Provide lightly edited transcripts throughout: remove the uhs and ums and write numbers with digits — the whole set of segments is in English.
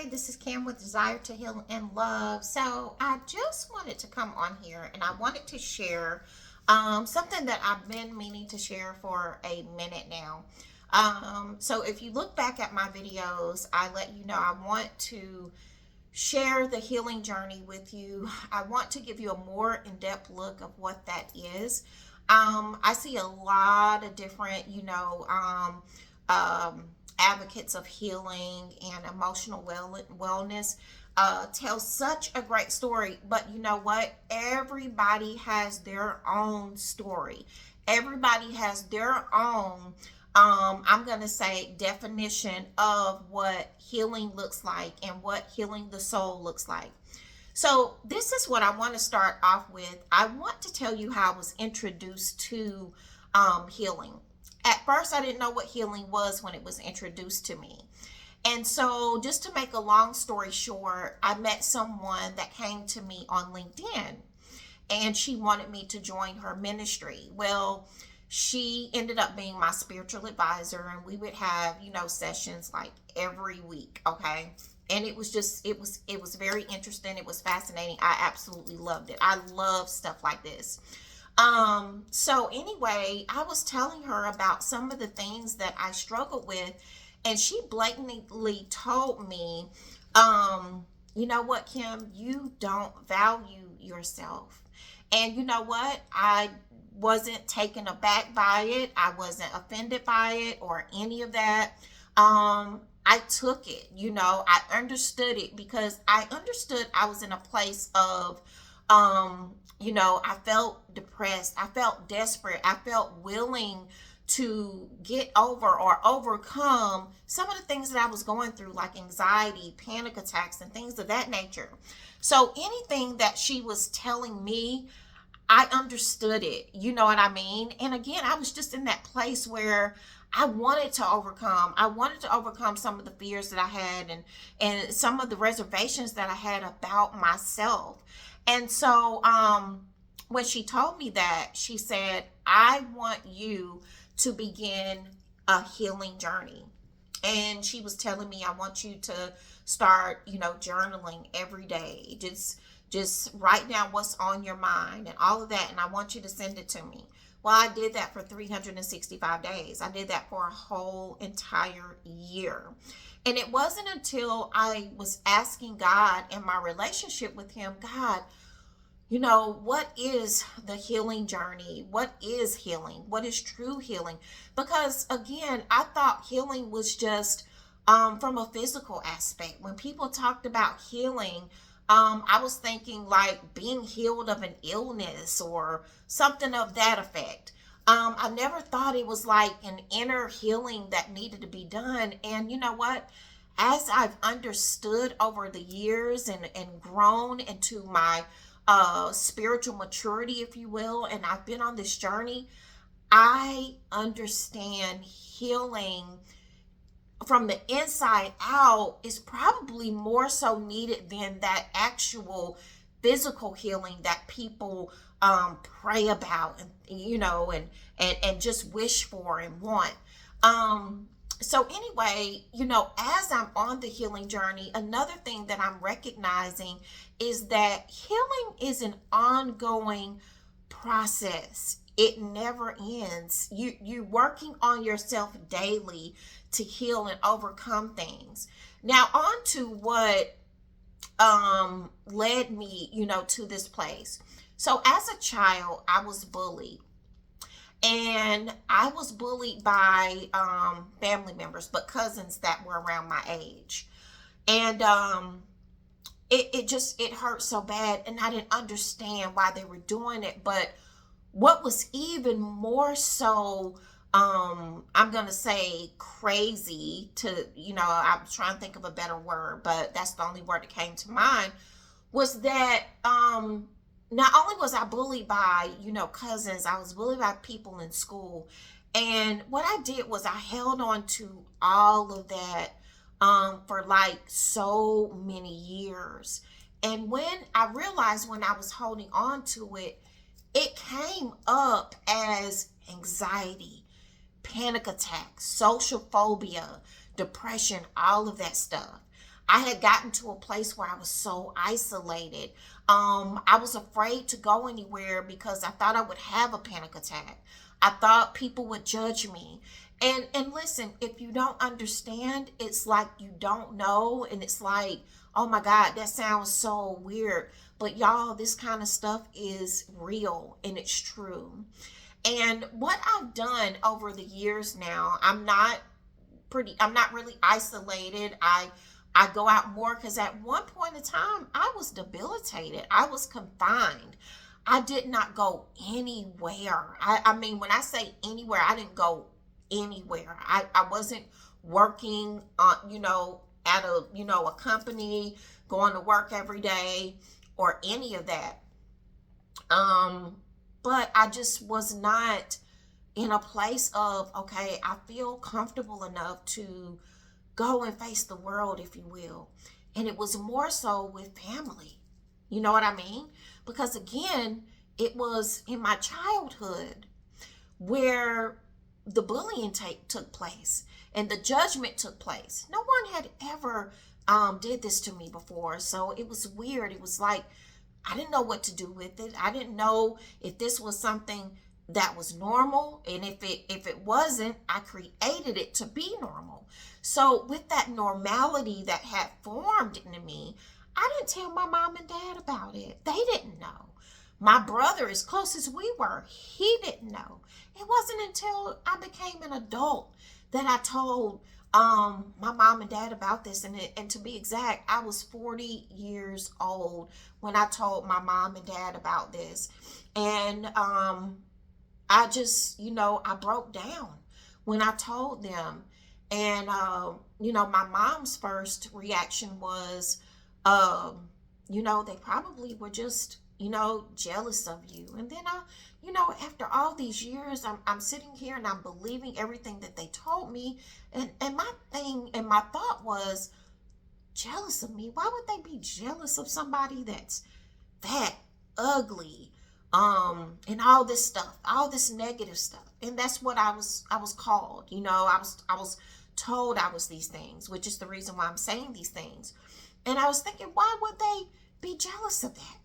this is Kim with Desire to Heal and Love. So I just wanted to come on here and I wanted to share something that I've been meaning to share for a minute now. So if you look back at my videos, I let you know I want to share the healing journey with you. I want to give you a more in-depth look of what that is. I see a lot of different, advocates of healing and emotional wellness tell such a great story. But you know what? Everybody has their own story. Everybody has their own, I'm going to say, definition of what healing looks like and what healing the soul looks like. So this is what I want to start off with. I want to tell you how I was introduced to healing. At first, I didn't know what healing was when it was introduced to me. And so just to make a long story short, I met someone that came to me on LinkedIn and she wanted me to join her ministry. Well, she ended up being my spiritual advisor and we would have, sessions like every week, okay? And it was very interesting. It was fascinating. I absolutely loved it. I love stuff like this. So anyway, I was telling her about some of the things that I struggled with, and she blatantly told me, you know what, Kim, you don't value yourself. And you know what? I wasn't taken aback by it. I wasn't offended by it or any of that. I took it, I understood it because I understood I was in a place of, I felt depressed. I felt desperate. I felt willing to get over or overcome some of the things that I was going through, like anxiety, panic attacks, and things of that nature. So anything that she was telling me, I understood it. You know what I mean? And again, I was just in that place where I wanted to overcome. I wanted to overcome some of the fears that I had and some of the reservations that I had about myself. And so when she told me that, she said, I want you to begin a healing journey. And she was telling me, I want you to start, journaling every day. Just write down what's on your mind and all of that. And I want you to send it to me. Well, I did that for 365 days. I did that for a whole entire year. And it wasn't until I was asking God in my relationship with him, God, what is the healing journey? What is healing? What is true healing? Because again, I thought healing was just from a physical aspect. When people talked about healing, I was thinking like being healed of an illness or something of that effect. I never thought it was like an inner healing that needed to be done. And you know what? As I've understood over the years and grown into my spiritual maturity, if you will, and I've been on this journey, I understand healing from the inside out is probably more so needed than that actual physical healing that people pray about and just wish for and want. So anyway, as I'm on the healing journey, another thing that I'm recognizing is that healing is an ongoing process. It never ends. You're working on yourself daily to heal and overcome things. Now, on to what led me, to this place. So as a child, I was bullied. And I was bullied by family members, but cousins that were around my age. And it hurt so bad, and I didn't understand why they were doing it. But what was even more so, I'm going to say crazy I'm trying to think of a better word, but that's the only word that came to mind, was that not only was I bullied by, cousins, I was bullied by people in school. And what I did was I held on to all of that for like so many years. And when I realized when I was holding on to it, it came up as anxiety, panic attacks, social phobia, depression, all of that stuff. I had gotten to a place where I was so isolated. I was afraid to go anywhere because I thought I would have a panic attack. I thought people would judge me. And listen, if you don't understand, it's like you don't know, and it's like, oh my God, that sounds so weird. But y'all, this kind of stuff is real and it's true. And what I've done over the years now, I'm not really isolated. I go out more because at one point in time I was debilitated. I was confined. I did not go anywhere. I mean, when I say anywhere, I didn't go anywhere. I wasn't working on, at a company, going to work every day or any of that. But I just was not in a place of, okay, I feel comfortable enough to go and face the world, if you will. And it was more so with family. You know what I mean? Because again, it was in my childhood where the bullying took place and the judgment took place. No one had ever did this to me before. So it was weird. It was like, I didn't know what to do with it. I didn't know if this was something that was normal, and if it wasn't, I created it to be normal. So with that normality that had formed in me, I didn't tell my mom and dad about it. They didn't know. My brother, as close as we were, he didn't know. It wasn't until I became an adult that I told my mom and dad about this. And to be exact, I was 40 years old when I told my mom and dad about this. And I just, I broke down when I told them. And, my mom's first reaction was, they probably were just, jealous of you. And then after all these years, I'm sitting here and I'm believing everything that they told me. And my thought was, jealous of me? Why would they be jealous of somebody that's fat, ugly, and all this stuff, all this negative stuff? And that's what I was called. I was told I was these things, which is the reason why I'm saying these things. And I was thinking, why would they be jealous of that?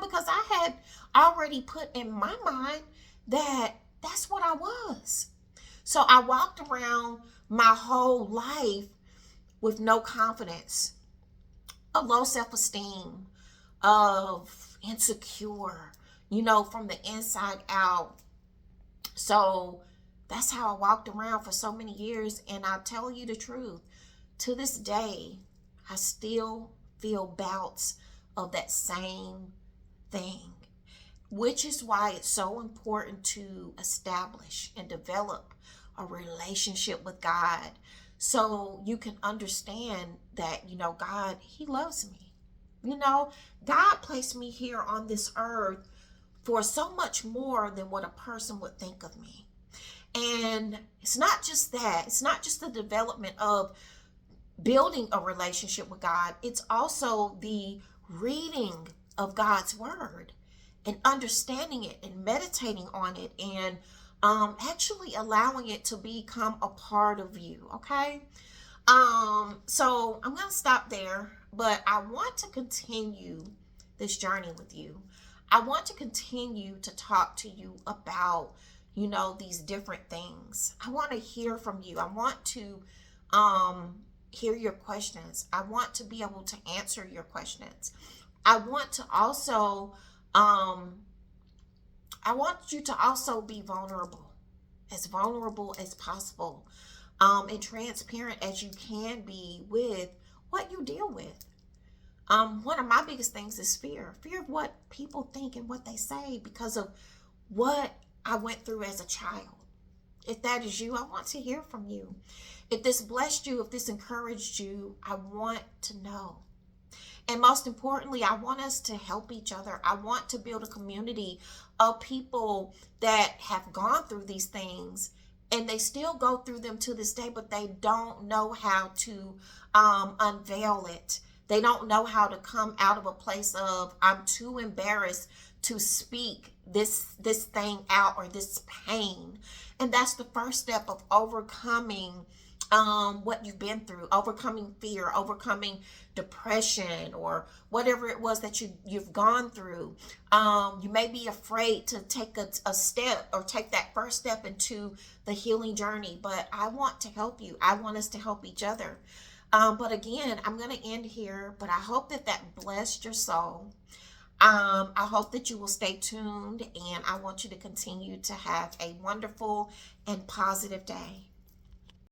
Because I had already put in my mind that that's what I was. So I walked around my whole life with no confidence, a low self-esteem, of insecure, from the inside out. So that's how I walked around for so many years. And I'll tell you the truth, to this day, I still feel bouts of that same thing, which is why it's so important to establish and develop a relationship with God so you can understand that, God, He loves me. God placed me here on this earth for so much more than what a person would think of me. And it's not just that, it's not just the development of building a relationship with God, it's also the reading of God's word and understanding it and meditating on it and actually allowing it to become a part of you. Okay. So I'm going to stop there, but I want to continue this journey with you. I want to continue to talk to you about, these different things. I want to hear from you. I want to hear your questions. I want to be able to answer your questions. I want to also, I want you to also be vulnerable as possible, and transparent as you can be with what you deal with. One of my biggest things is fear of what people think and what they say because of what I went through as a child. If that is you, I want to hear from you. If this blessed you, if this encouraged you, I want to know. And most importantly, I want us to help each other. I want to build a community of people that have gone through these things and they still go through them to this day, but they don't know how to unveil it. They don't know how to come out of a place of, I'm too embarrassed to speak this thing out or this pain. And that's the first step of overcoming what you've been through, overcoming fear, overcoming depression, or whatever it was that you've gone through. You may be afraid to take a step, or take that first step into the healing journey, but I want to help you. I want us to help each other. But again, I'm going to end here, but I hope that that blessed your soul. I hope that you will stay tuned, and I want you to continue to have a wonderful and positive day.